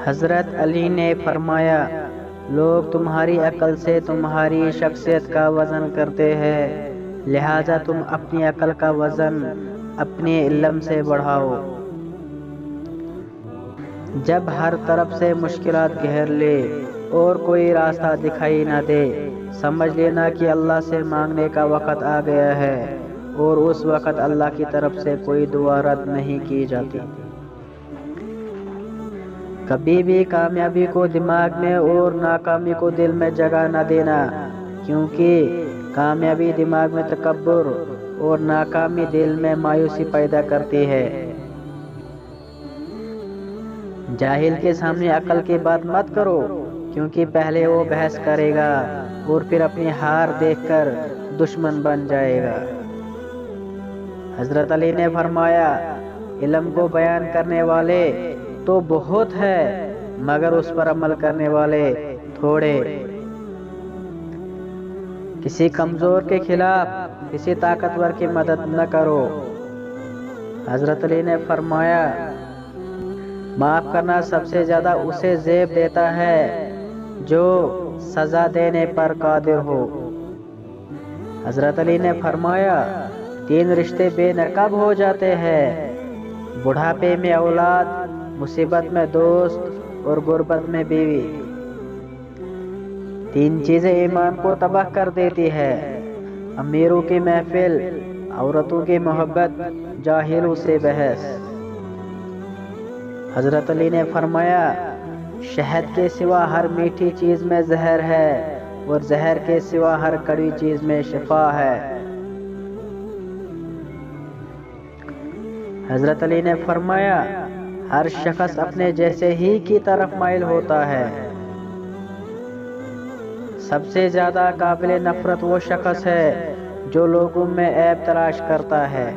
حضرت علی نے فرمایا، لوگ تمہاری عقل سے تمہاری شخصیت کا وزن کرتے ہیں، لہذا تم اپنی عقل کا وزن اپنے علم سے بڑھاؤ۔ جب ہر طرف سے مشکلات گھیر لے اور کوئی راستہ دکھائی نہ دے، سمجھ لینا کہ اللہ سے مانگنے کا وقت آ گیا ہے، اور اس وقت اللہ کی طرف سے کوئی دعا رد نہیں کی جاتی۔ کبھی بھی کامیابی کو دماغ میں اور ناکامی کو دل میں جگہ نہ دینا، کیونکہ کامیابی دماغ میں تکبر اور ناکامی دل میں مایوسی پیدا کرتی ہے۔ جاہل کے سامنے عقل کی بات مت کرو، کیونکہ پہلے وہ بحث کرے گا اور پھر اپنی ہار دیکھ کر دشمن بن جائے گا۔ حضرت علی نے فرمایا، علم کو بیان کرنے والے تو بہت ہے، مگر اس پر عمل کرنے والے تھوڑے۔ کسی کمزور کے خلاف کسی طاقتور کی مدد نہ کرو۔ حضرت علی نے فرمایا، معاف کرنا سب سے زیادہ اسے زیب دیتا ہے جو سزا دینے پر قادر ہو۔ حضرت علی نے فرمایا، 3 رشتے بے نقاب ہو جاتے ہیں: بڑھاپے میں اولاد، مصیبت میں دوست، اور غربت میں بیوی۔ 3 چیزیں ایمان کو تباہ کر دیتی ہے: امیروں کی محفل، عورتوں کی محبت، جاہلوں سے بحث۔ حضرت علی نے فرمایا، شہد کے سوا ہر میٹھی چیز میں زہر ہے، اور زہر کے سوا ہر کڑوی چیز میں شفا ہے۔ حضرت علی نے فرمایا، ہر شخص اپنے جیسے ہی کی طرف مائل ہوتا ہے۔ سب سے زیادہ قابل نفرت وہ شخص ہے جو لوگوں میں عیب تلاش کرتا ہے۔